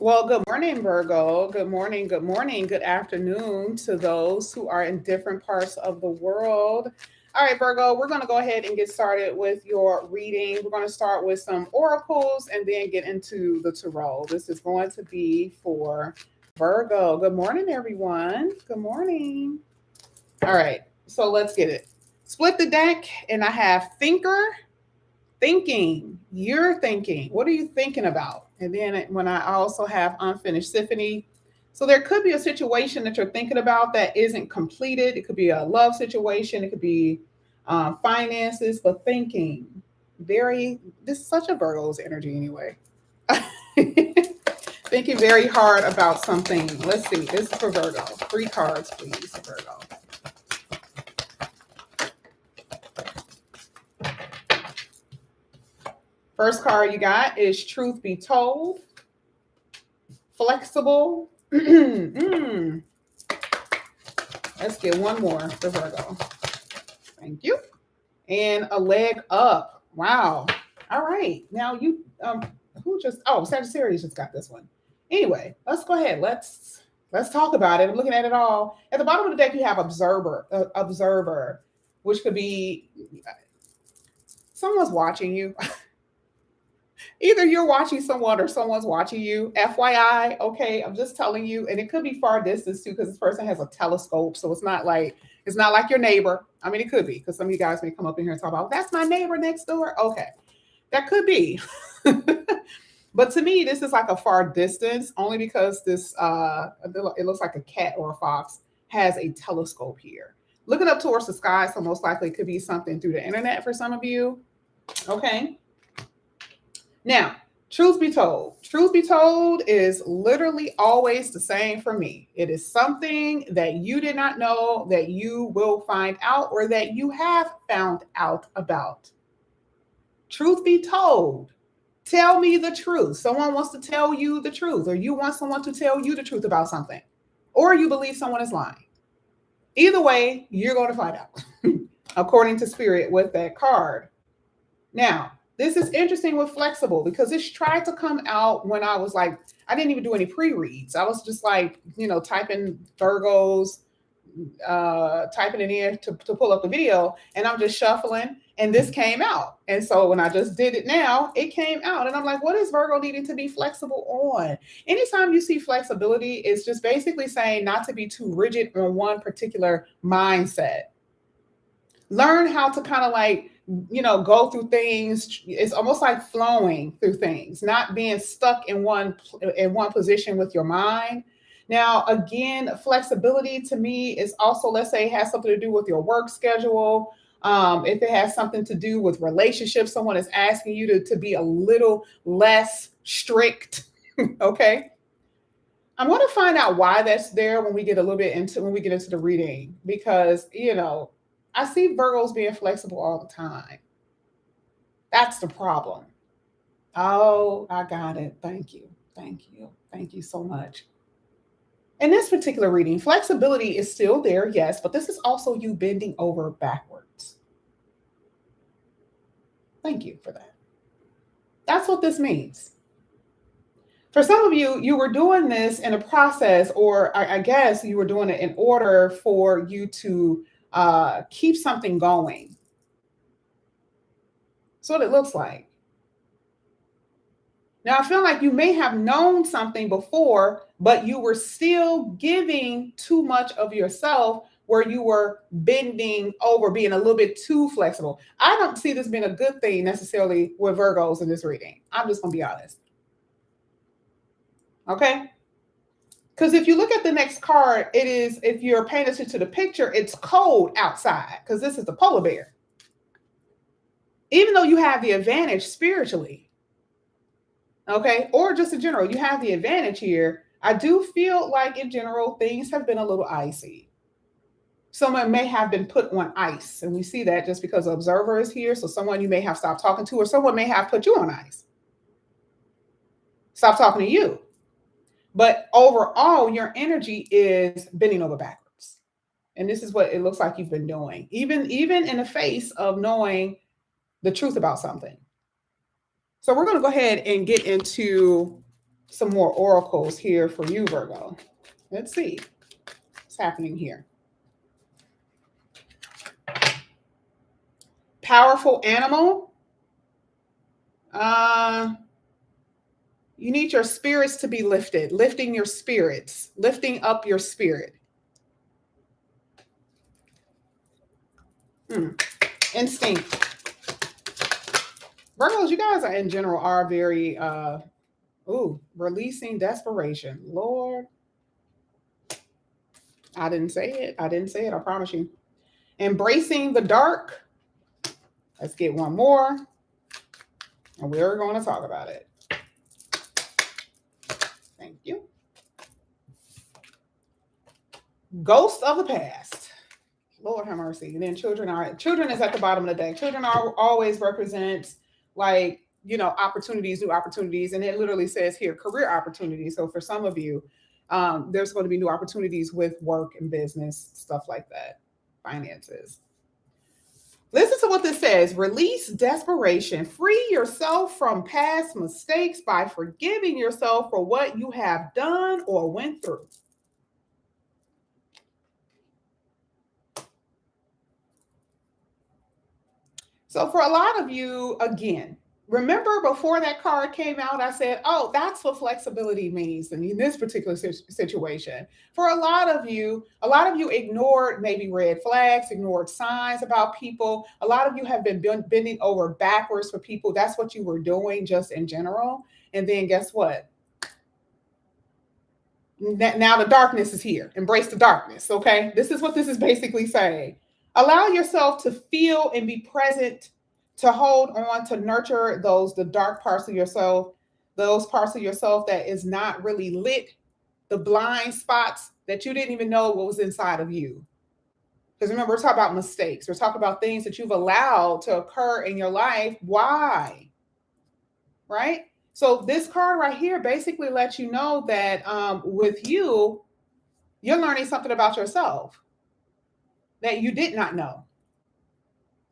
Well, good morning, Virgo. Good morning, good morning, good afternoon to those who are in different parts of the world. All right, Virgo, we're going to go ahead and get started with your reading. We're going to start with some oracles and then get into the tarot. This is going to be for Virgo. Good morning, everyone. Good morning. All right, so let's get it. Split the deck, and I have thinker, thinking, you're thinking. What are you thinking about? And then when I also have unfinished symphony. So there could be a situation that you're thinking about that isn't completed. It could be a love situation. It could be finances, but thinking. This is such a Virgo's energy anyway. Thinking very hard about something. Let's see. This is for Virgo. 3 cards, please, for Virgo. First card you got is Truth Be Told, Flexible. Let's get one more for Virgo. Thank you. And a leg up. Wow. All right. Now Sagittarius just got this one. Anyway, let's go ahead. Let's talk about it. I'm looking at it all. At the bottom of the deck, you have observer, which could be someone's watching you. Either you're watching someone or someone's watching you. FYI, okay, I'm just telling you, and it could be far distance too, because this person has a telescope, so it's not like your neighbor. I mean, it could be, because some of you guys may come up in here and talk about that's my neighbor next door. Okay, that could be. But to me, this is like a far distance, only because this it looks like a cat or a fox has a telescope here, looking up towards the sky. So most likely it could be something through the internet for some of you. Okay. Now, truth be told is literally always the same for me. It is something that you did not know that you will find out or that you have found out about. Truth be told, tell me the truth. Someone wants to tell you the truth, or you want someone to tell you the truth about something, or you believe someone is lying. Either way, you're going to find out, according to Spirit with that card. Now, this is interesting with flexible because this tried to come out when I was like, I didn't even do any pre-reads. I was just like, typing Virgos, typing it in to pull up the video, and I'm just shuffling, and this came out. And so when I just did it now, it came out. And I'm like, what is Virgo needing to be flexible on? Anytime you see flexibility, it's just basically saying not to be too rigid on one particular mindset. Learn how to kind of like, go through things. It's almost like flowing through things, not being stuck in one position with your mind. Now, again, flexibility to me is also, let's say, it has something to do with your work schedule. If it has something to do with relationships, someone is asking you to be a little less strict. Okay. I'm going to find out why that's there when we get into the reading, because, I see Virgos being flexible all the time. That's the problem. Oh, I got it. Thank you. Thank you. Thank you so much. In this particular reading, flexibility is still there, yes, but this is also you bending over backwards. Thank you for that. That's what this means. For some of you, you were doing this in a process, or I guess you were doing it in order for you to keep something going. That's what it looks like. Now, I feel like you may have known something before, but you were still giving too much of yourself, where you were bending over, being a little bit too flexible. I don't see this being a good thing necessarily with Virgos in this reading. I'm just going to be honest. Okay? Because if you look at the next card, it is, if you're paying attention to the picture, it's cold outside because this is the polar bear. Even though you have the advantage spiritually, okay, or just in general, you have the advantage here, I do feel like in general, things have been a little icy. Someone may have been put on ice, and we see that just because the observer is here. So someone you may have stopped talking to, or someone may have put you on ice. Stop talking to you. But overall, your energy is bending over backwards. And this is what it looks like you've been doing, even in the face of knowing the truth about something. So we're going to go ahead and get into some more oracles here for you, Virgo. Let's see what's happening here. Powerful animal. You need your spirits to be lifted, lifting your spirits, lifting up your spirit. Instinct. Virgos, you guys are in general are very releasing desperation. Lord. I didn't say it. I promise you. Embracing the dark. Let's get one more. And we're going to talk about it. Thank you. Ghosts of the past. Lord have mercy. And then children is at the bottom of the deck. Children are always represents like, opportunities, new opportunities. And it literally says here, career opportunities. So for some of you, there's going to be new opportunities with work and business, stuff like that, finances. Listen to what this says. Release desperation. Free yourself from past mistakes by forgiving yourself for what you have done or went through. So for a lot of you, again, remember before that card came out, I said, oh, that's what flexibility means in this particular situation. For a lot of you ignored maybe red flags, ignored signs about people. A lot of you have been bending over backwards for people. That's what you were doing just in general. And then guess what? Now the darkness is here. Embrace the darkness, okay? This is what this is basically saying. Allow yourself to feel and be present, to hold on, to nurture the dark parts of yourself, those parts of yourself that is not really lit, the blind spots that you didn't even know what was inside of you. Because remember, we're talking about mistakes. We're talking about things that you've allowed to occur in your life. Why? Right? So this card right here basically lets you know that with you, you're learning something about yourself that you did not know.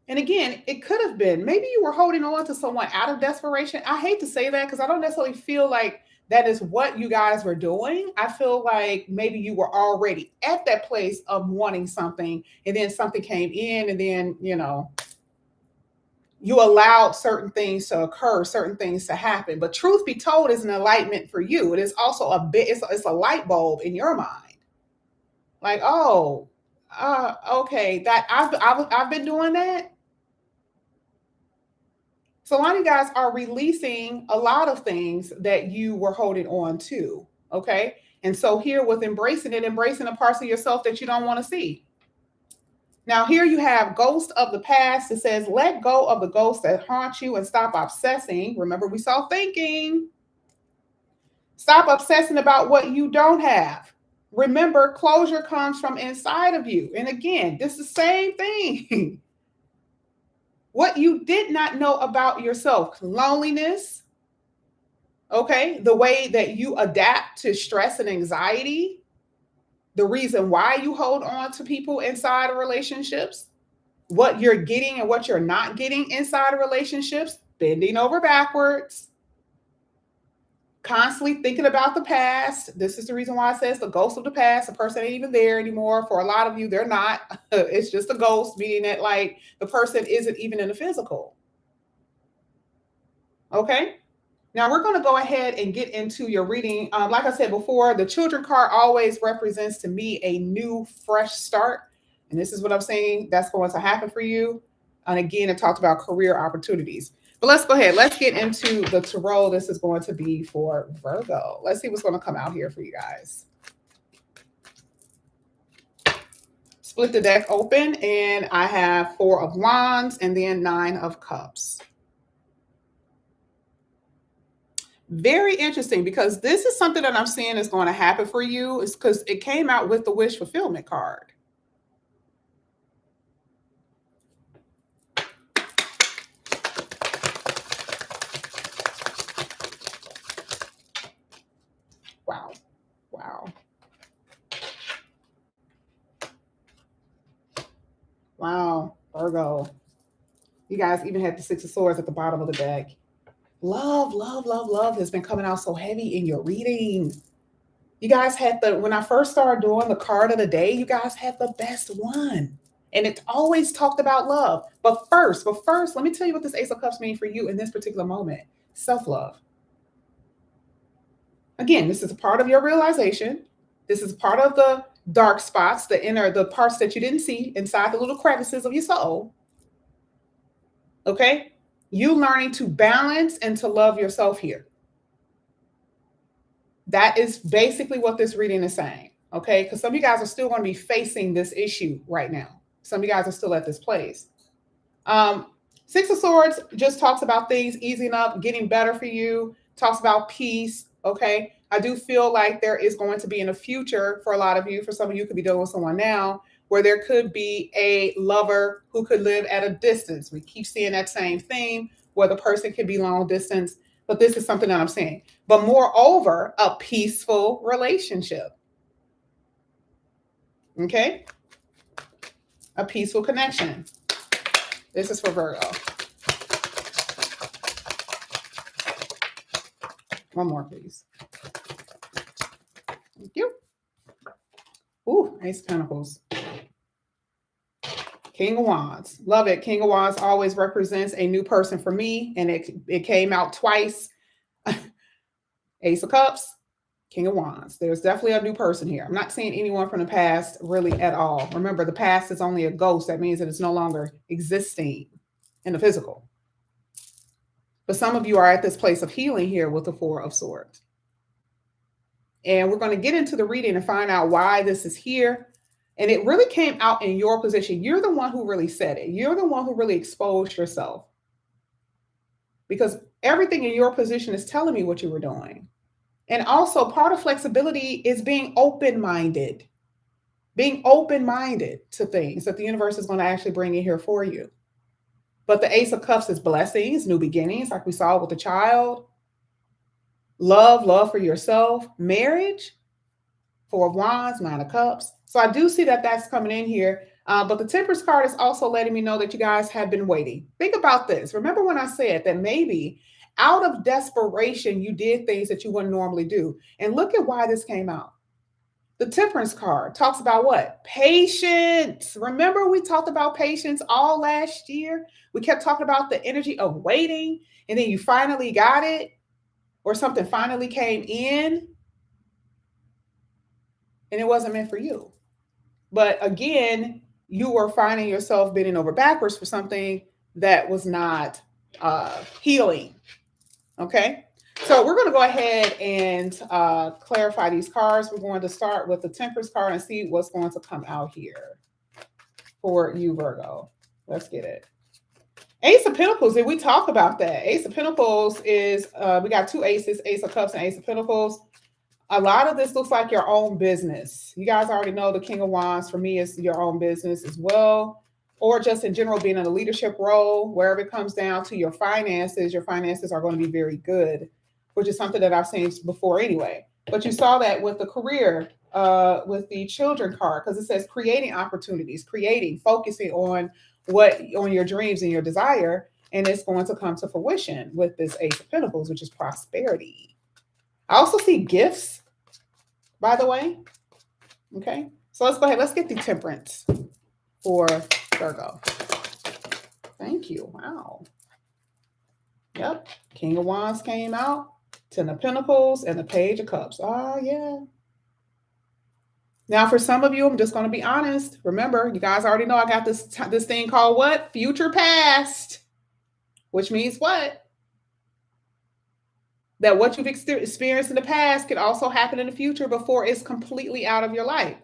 And again, it could have been, maybe you were holding on to someone out of desperation. I hate to say that because I don't necessarily feel like that is what you guys were doing. I feel like maybe you were already at that place of wanting something, and then something came in, and then, you allowed certain things to occur, certain things to happen. But truth be told, is an enlightenment for you. It is also it's a light bulb in your mind. Like, oh, okay, that I've been doing that. So a lot of you guys are releasing a lot of things that you were holding on to. Okay. And so here with embracing the parts of yourself that you don't want to see. Now here you have ghost of the past. It says, let go of the ghosts that haunt you and stop obsessing. Remember, we saw thinking. Stop obsessing about what you don't have. Remember, closure comes from inside of you. And again, this is the same thing. What you did not know about yourself, loneliness, okay, the way that you adapt to stress and anxiety, the reason why you hold on to people inside of relationships, what you're getting and what you're not getting inside of relationships, bending over backwards, constantly thinking about the past. This is the reason why it says the ghost of the past. The person ain't even there anymore. For a lot of you, they're not. It's just a ghost, meaning that like the person isn't even in the physical. Okay. Now we're going to go ahead and get into your reading. Like I said before, the children card always represents to me a new, fresh start. And this is what I'm saying that's going to happen for you. And again, it talked about career opportunities. But let's go ahead. Let's get into the tarot. This is going to be for Virgo. Let's see what's going to come out here for you guys. Split the deck open, and I have 4 of Wands and then 9 of Cups. Very interesting, because this is something that I'm seeing is going to happen for you. It's because it came out with the wish fulfillment card. Wow. Wow. Wow. Virgo. You guys even had the 6 of Swords at the bottom of the deck. Love, love, love, love has been coming out so heavy in your reading. You guys had when I first started doing the card of the day, you guys had the best one. And it always talked about love. But first, let me tell you what this Ace of Cups means for you in this particular moment. Self-love. Again, this is a part of your realization. This is part of the dark spots, the parts that you didn't see inside the little crevices of your soul. Okay? You learning to balance and to love yourself here. That is basically what this reading is saying. Okay? Because some of you guys are still going to be facing this issue right now. Some of you guys are still at this place. Six of Swords just talks about things easing up, getting better for you, talks about peace. Okay. I do feel like there is going to be in the future for a lot of you, for some of you could be dealing with someone now, where there could be a lover who could live at a distance. We keep seeing that same theme where the person could be long distance, but this is something that I'm saying. But moreover, a peaceful relationship. Okay. A peaceful connection. This is for Virgo. One more, please. Thank you. Ooh, Ace of Pentacles. King of Wands. Love it. King of Wands always represents a new person for me, and it came out twice. Ace of Cups, King of Wands. There's definitely a new person here. I'm not seeing anyone from the past really at all. Remember, the past is only a ghost. That means that it's no longer existing in the physical. But some of you are at this place of healing here with the Four of Swords. And we're going to get into the reading and find out why this is here. And it really came out in your position. You're the one who really said it. You're the one who really exposed yourself. Because everything in your position is telling me what you were doing. And also, part of flexibility is being open-minded. Being open-minded to things that the universe is going to actually bring in here for you. But the Ace of Cups is blessings, new beginnings, like we saw with the child. Love for yourself. Marriage. Four of Wands, Nine of Cups. So I do see that that's coming in here. But the Temperance card is also letting me know that you guys have been waiting. Think about this. Remember when I said that maybe out of desperation, you did things that you wouldn't normally do. And look at why this came out. The Temperance card talks about what? Patience. Remember we talked about patience all last year? We kept talking about the energy of waiting, and then you finally got it, or something finally came in, and it wasn't meant for you. But again, you were finding yourself bending over backwards for something that was not healing. Okay. So we're going to go ahead and clarify these cards. We're going to start with the Temperance card and see what's going to come out here for you, Virgo. Let's get it. Ace of Pentacles. Did we talk about that? Ace of Pentacles is, we got two aces, Ace of Cups and Ace of Pentacles. A lot of this looks like your own business. You guys already know the King of Wands for me is your own business as well, or just in general being in a leadership role. Wherever it comes down to your finances are going to be very good, which is something that I've seen before anyway. But you saw that with the career, with the children card, because it says creating opportunities, focusing on on your dreams and your desire, and it's going to come to fruition with this Ace of Pentacles, which is prosperity. I also see gifts, by the way. Okay, so let's go ahead. Let's get the Temperance for Virgo. Thank you. Wow. Yep. King of Wands came out, Ten of Pentacles, and the Page of Cups. Oh, yeah. Now, for some of you, I'm just going to be honest. Remember, you guys already know I got this thing called what? Future past. Which means what? That what you've experienced in the past could also happen in the future before it's completely out of your life.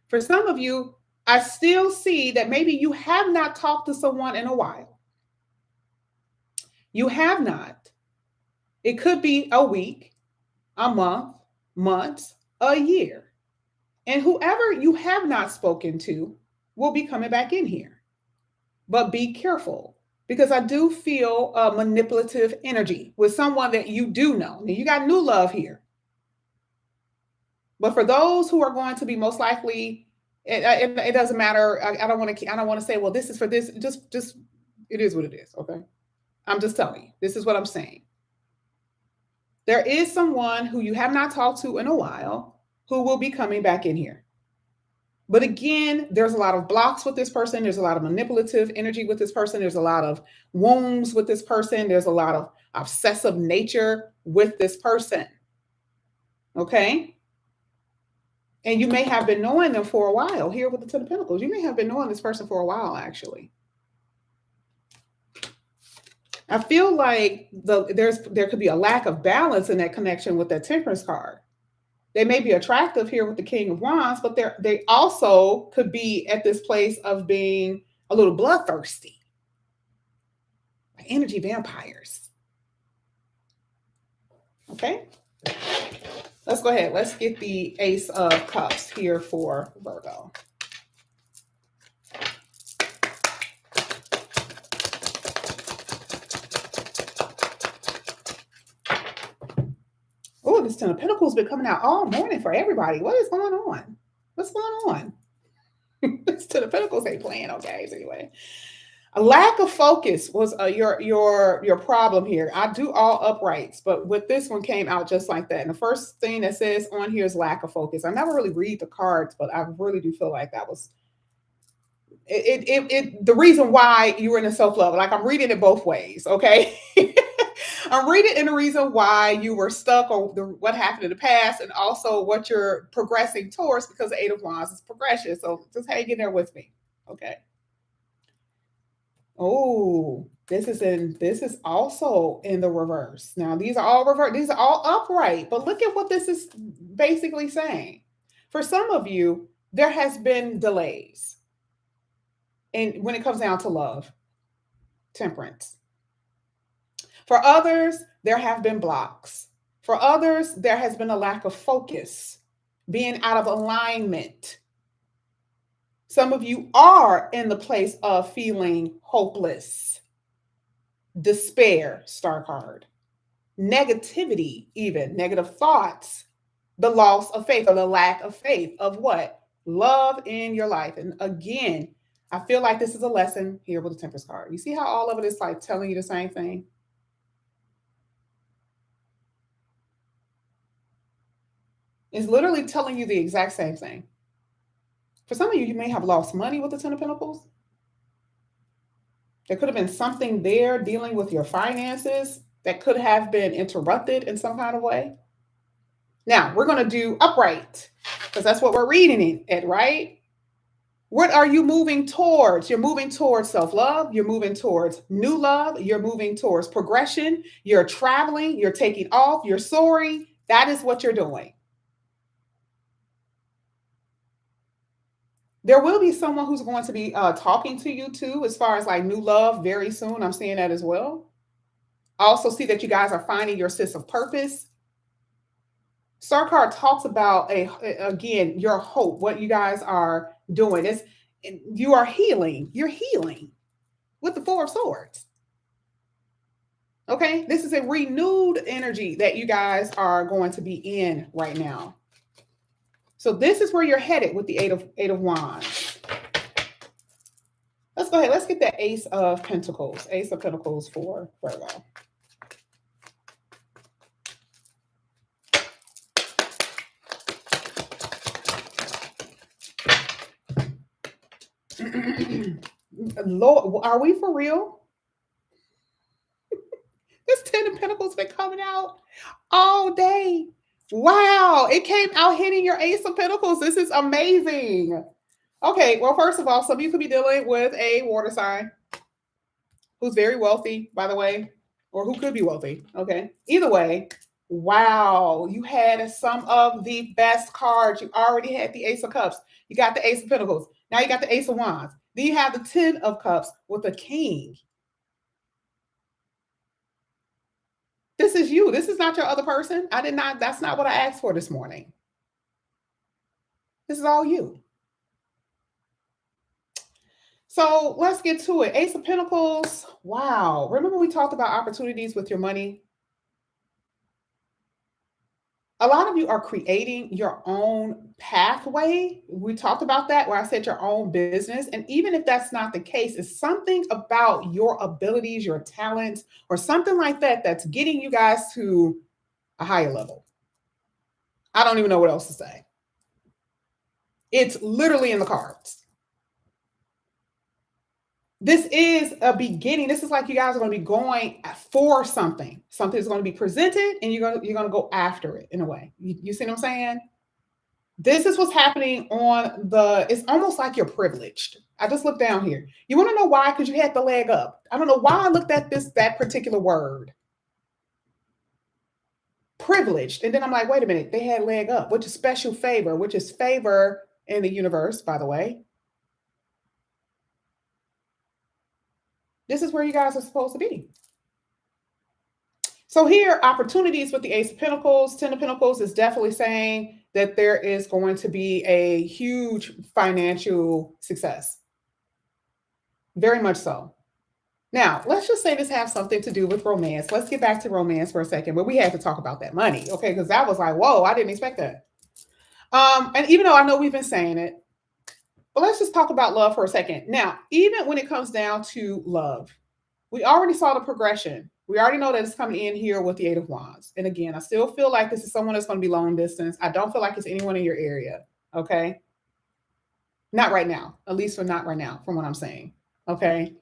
For some of you, I still see that maybe you have not talked to someone in a while. You have not. It could be a week, a month, months, a year. And whoever you have not spoken to will be coming back in here. But be careful, because I do feel a manipulative energy with someone that you do know. Now, you got new love here. But for those who are going to be most likely, it doesn't matter. I don't want to say, well, this is for this. Just it is what it is. Okay. I'm just telling you, this is what I'm saying. There is someone who you have not talked to in a while who will be coming back in here. But again, there's a lot of blocks with this person. There's a lot of manipulative energy with this person. There's a lot of wounds with this person. There's a lot of obsessive nature with this person. Okay. And you may have been knowing them for a while here with the Ten of Pentacles. You may have been knowing this person for a while, actually. I feel like there could be a lack of balance in that connection with that Temperance card. They may be attractive here with the King of Wands, but they also could be at this place of being a little bloodthirsty, like energy vampires. Okay, let's go ahead. Let's get the Ace of Cups here for Virgo. Oh, this Ten of Pentacles been coming out all morning for everybody. What is going on? What's going on? This Ten of Pentacles ain't playing okay. Anyway, a lack of focus was your problem here. I do all uprights, but with this one came out just like that. And the first thing that says on here is lack of focus. I never really read the cards, but I really do feel like that was the reason why you were in a self-love. Like I'm reading it both ways, okay? I'm reading in the reason why you were stuck or what happened in the past and also what you're progressing towards, because the Eight of Wands is progression. So just hang in there with me, okay? Oh, this is also in the reverse. Now these are all reverse. These are all upright, but look at what this is basically saying. For some of you, there has been delays. And when it comes down to love, Temperance. For others, there have been blocks. For others, there has been a lack of focus, being out of alignment. Some of you are in the place of feeling hopeless, despair, star card, negativity, even negative thoughts, the loss of faith or the lack of faith of what? Love in your life. And again, I feel like this is a lesson here with the Temperance card. You see how all of it is like telling you the same thing? It's literally telling you the exact same thing. For some of you, you may have lost money with the Ten of Pentacles. There could have been something there dealing with your finances that could have been interrupted in some kind of way. Now, we're going to do upright because that's what we're reading it, right? What are you moving towards? You're moving towards self-love. You're moving towards new love. You're moving towards progression. You're traveling. You're taking off. You're soaring. That is what you're doing. There will be someone who's going to be talking to you too, as far as like new love very soon. I'm seeing that as well. I also see that you guys are finding your sense of purpose. Star card talks about again, your hope, what you guys are doing. You are healing. You're healing with the Four of Swords. Okay, this is a renewed energy that you guys are going to be in right now. So this is where you're headed with the Eight of Wands. Let's go ahead. Let's get that Ace of Pentacles. Ace of Pentacles for Virgo. Lord, are we for real? This Ten of Pentacles been coming out all day. Wow, it came out hitting your Ace of Pentacles. This is amazing. Okay, well, first of all, some of you could be dealing with a water sign who's very wealthy, by the way, or who could be wealthy. Okay, either way, wow, you had some of the best cards. You already had the Ace of Cups. You got the Ace of Pentacles. Now you got the Ace of Wands. Then you have the Ten of Cups with the King. This is you. This is not your other person. That's not what I asked for this morning. This is all you. So let's get to it. Ace of Pentacles. Wow. Remember we talked about opportunities with your money? A lot of you are creating your own pathway. We talked about that where I said your own business. And even if that's not the case, it's something about your abilities, your talents, or something like that that's getting you guys to a higher level. I don't even know what else to say. It's literally in the cards. This is a beginning. This is like you guys are going to be going for something. Something is going to be presented, and you're going to go after it in a way. You see what I'm saying? This is what's happening on the. It's almost like you're privileged. I just looked down here. You want to know why? Because you had the leg up. I don't know why I looked at that particular word, privileged, and then I'm like, wait a minute. They had leg up, which is special favor, which is favor in the universe, by the way. This is where you guys are supposed to be. So here, opportunities with the Ace of Pentacles, Ten of Pentacles is definitely saying that there is going to be a huge financial success. Very much so. Now, let's just say this has something to do with romance. Let's get back to romance for a second, but we have to talk about that money, okay? Because that was like, whoa, I didn't expect that. And even though I know we've been saying it, but let's just talk about love for a second. Now, even when it comes down to love, we already saw the progression. We already know that it's coming in here with the Eight of Wands. And again, I still feel like this is someone that's going to be long distance. I don't feel like it's anyone in your area. Okay. Not right now, at least for not right now, from what I'm saying. Okay.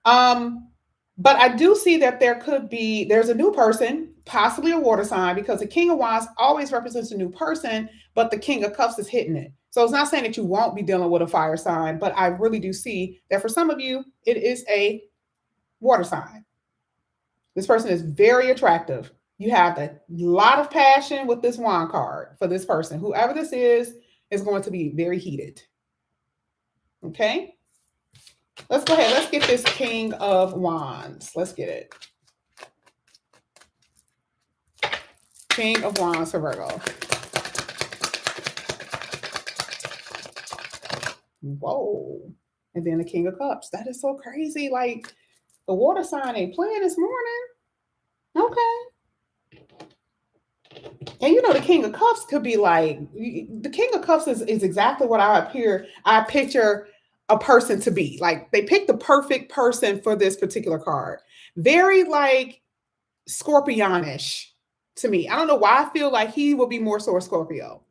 But I do see that there's a new person, possibly a water sign, because the King of Wands always represents a new person, but the King of Cups is hitting it. So it's not saying that you won't be dealing with a fire sign, but I really do see that for some of you, it is a water sign. This person is very attractive. You have a lot of passion with this wand card for this person. Whoever this is going to be very heated. Okay. Let's go ahead. Let's get this King of Wands. Let's get it. King of Wands for Virgo. Whoa. And then the King of Cups. That is so crazy. Like, the water sign ain't playing this morning. Okay. And you know, the King of Cups could be like, the King of Cups is exactly what I picture a person to be. Like, they picked the perfect person for this particular card. Very like Scorpionish to me. I don't know why I feel like he will be more so a Scorpio.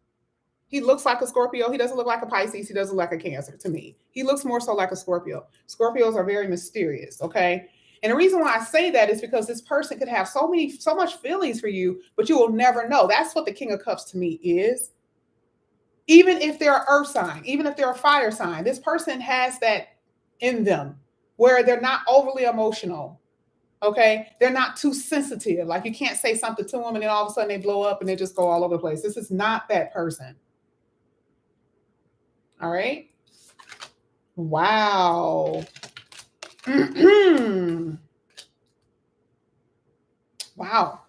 He looks like a Scorpio. He doesn't look like a Pisces. He doesn't look like a Cancer to me. He looks more so like a Scorpio. Scorpios are very mysterious, okay? And the reason why I say that is because this person could have so much feelings for you, but you will never know. That's what the King of Cups to me is. Even if they're an earth sign, even if they're a fire sign, this person has that in them where they're not overly emotional. Okay. They're not too sensitive. Like, you can't say something to them and then all of a sudden they blow up and they just go all over the place. This is not that person. All right. Wow. Wow.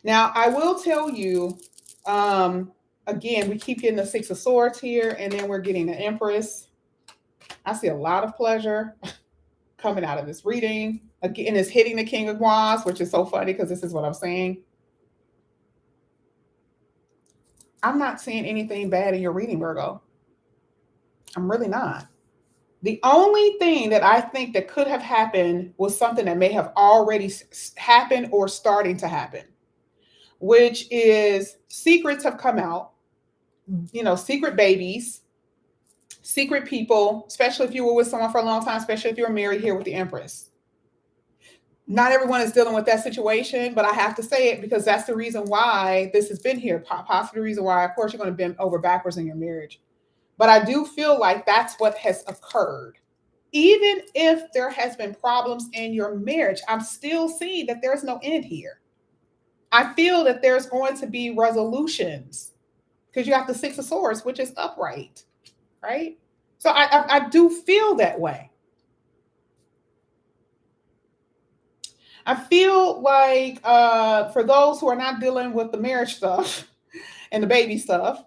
Now, I will tell you, again, we keep getting the Six of Swords here, and then we're getting the Empress. I see a lot of pleasure coming out of this reading. Again, it's hitting the King of Wands, which is so funny because this is what I'm saying. I'm not seeing anything bad in your reading, Virgo. I'm really not. The only thing that I think that could have happened was something that may have already happened or starting to happen, which is secrets have come out, you know, secret babies, secret people, especially if you were with someone for a long time, especially if you were married here with the Empress. Not everyone is dealing with that situation, but I have to say it because that's the reason why this has been here. Possibly the reason why, of course, you're going to bend over backwards in your marriage. But I do feel like that's what has occurred. Even if there has been problems in your marriage, I'm still seeing that there's no end here. I feel that there's going to be resolutions because you have the Six of Swords, which is upright, right? So I do feel that way. I feel like for those who are not dealing with the marriage stuff and the baby stuff,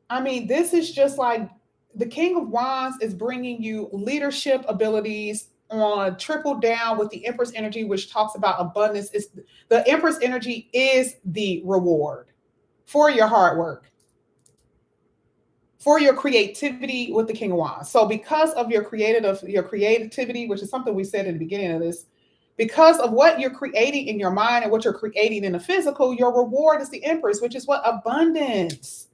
I mean, this is just like the King of Wands is bringing you leadership abilities on triple down with the Empress energy, which talks about abundance. The Empress energy is the reward for your hard work, for your creativity with the King of Wands. So because of your creativity, which is something we said in the beginning of this, Because of what you're creating in your mind and what you're creating in the physical, your reward is the Empress, which is what? Abundance.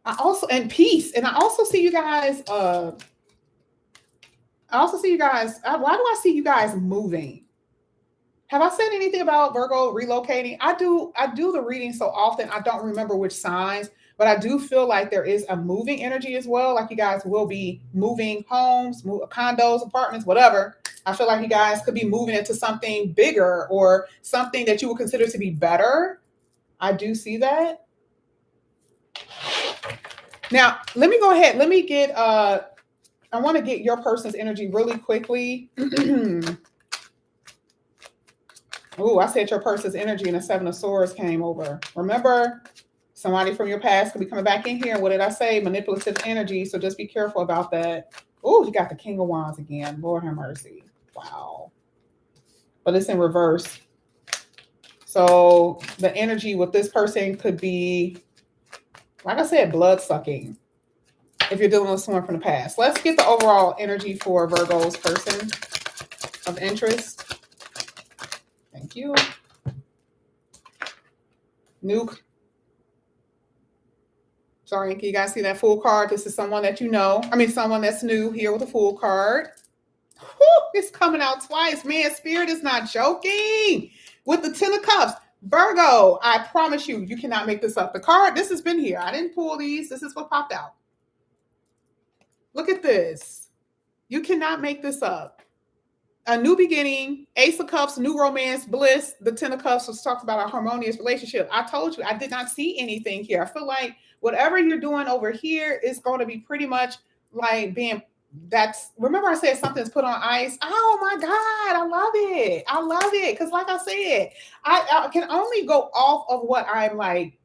I also, and peace. And I also see you guys, why do I see you guys moving? Have I said anything about Virgo relocating? I do the reading so often I don't remember which signs, but I do feel like there is a moving energy as well. Like you guys will be moving homes, condos, apartments, whatever. I feel like you guys could be moving into something bigger or something that you would consider to be better. I do see that. Now, let me go ahead. Let me get I want to get your person's energy really quickly. Oh, I said your person's energy and the Seven of Swords came over. Remember, somebody from your past could be coming back in here. What did I say? Manipulative energy. So just be careful about that. Oh, you got the King of Wands again. Lord have mercy. Wow. But it's in reverse. So the energy with this person could be, like I said, blood sucking. If you're dealing with someone from the past. Let's get the overall energy for Virgo's person of interest. Thank you. Nuke. Sorry, can you guys see that full card? This is someone that you know. I mean, someone that's new here with a full card. Whew, it's coming out twice. Man, Spirit is not joking. With the Ten of Cups. Virgo, I promise you, you cannot make this up. The card, this has been here. I didn't pull these. This is what popped out. Look at this. You cannot make this up. A new beginning, Ace of Cups, new romance, bliss. The Ten of Cups was talks about a harmonious relationship. I told you, I did not see anything here. I feel like whatever you're doing over here is going to be pretty much like being, remember I said something's put on ice. Oh my God, I love it. I love it. Because like I said, I can only go off of what I'm like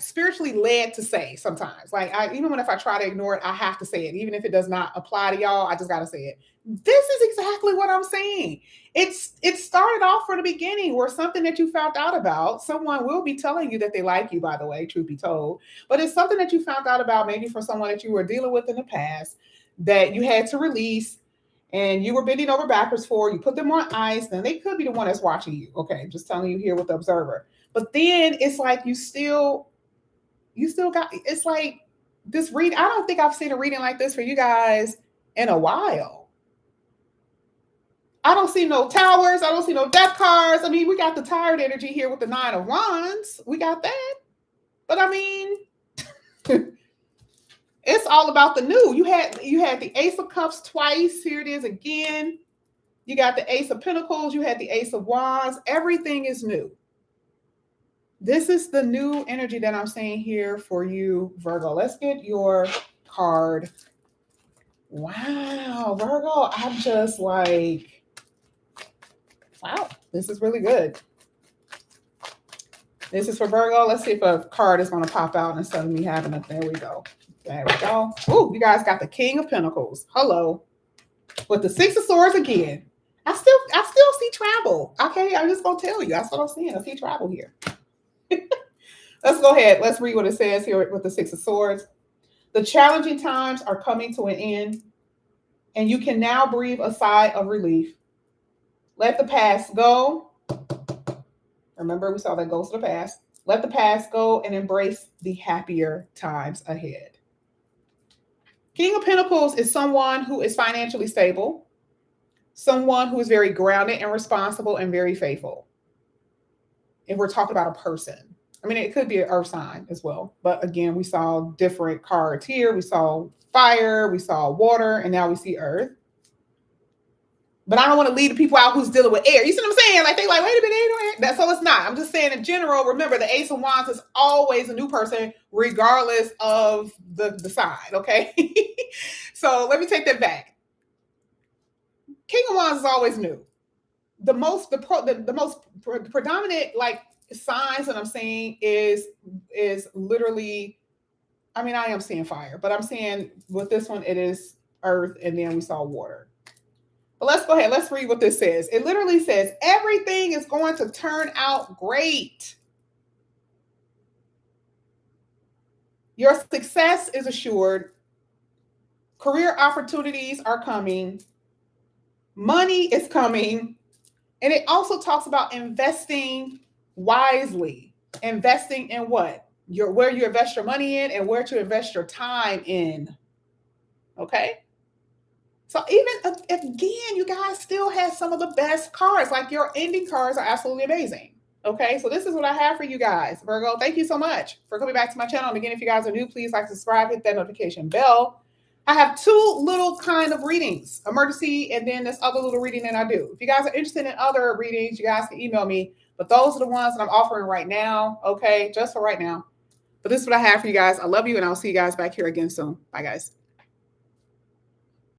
spiritually led to say sometimes. Like even if I try to ignore it, I have to say it. Even if it does not apply to y'all, I just got to say it. This is exactly what I'm saying. It started off from the beginning where something that you found out about, someone will be telling you that they like you, by the way, truth be told, but it's something that you found out about maybe from someone that you were dealing with in the past that you had to release and you were bending over backwards for. You put them on ice, then they could be the one that's watching you. Okay, just telling you here with the observer. But then it's like you still got, it's like this read. I don't think I've seen a reading like this for you guys in a while. I don't see no towers. I don't see no death cards. I mean, we got the tired energy here with the Nine of Wands. We got that. But I mean, it's all about the new. You had the Ace of Cups twice. Here it is again. You got the Ace of Pentacles. You had the Ace of Wands. Everything is new. This is the new energy that I'm saying here for you, Virgo. Let's get your card. Wow, Virgo, I'm just like, wow, this is really good. This is for Virgo. Let's see if a card is going to pop out instead of me having it. There we go. There we go. Ooh, you guys got the King of Pentacles. Hello. With the Six of Swords again. I still see travel. Okay, I'm just going to tell you. That's what I'm seeing. I see travel here. Let's go ahead. Let's read what it says here with the Six of Swords. The challenging times are coming to an end, and you can now breathe a sigh of relief. Let the past go. Remember, we saw that goes to the past. Let the past go and embrace the happier times ahead. King of Pentacles is someone who is financially stable, someone who is very grounded and responsible and very faithful. If we're talking about a person. I mean, it could be an earth sign as well. But again, we saw different cards here. We saw fire, we saw water, and now we see earth. But I don't want to lead the people out who's dealing with air. You see what I'm saying? Like, they like, wait a minute, that's so it's not. I'm just saying in general, remember the Ace of Wands is always a new person, regardless of the sign, okay? So let me take that back. King of Wands is always new. The most predominant like signs that I'm seeing is literally, I mean, I am seeing fire, but I'm saying with this one, it is earth, and then we saw water. But let's go ahead. Let's read what this says. It literally says, everything is going to turn out great. Your success is assured. Career opportunities are coming. Money is coming. And it also talks about investing wisely. Investing in what? Where you invest your money in and where to invest your time in. Okay? So even again, you guys still have some of the best cards. Like your ending cards are absolutely amazing. Okay, so this is what I have for you guys. Virgo, thank you so much for coming back to my channel. And again, if you guys are new, please like, subscribe, hit that notification bell. I have two little kind of readings, emergency, and then this other little reading that I do. If you guys are interested in other readings, you guys can email me. But those are the ones that I'm offering right now. Okay, just for right now. But this is what I have for you guys. I love you, and I'll see you guys back here again soon. Bye, guys.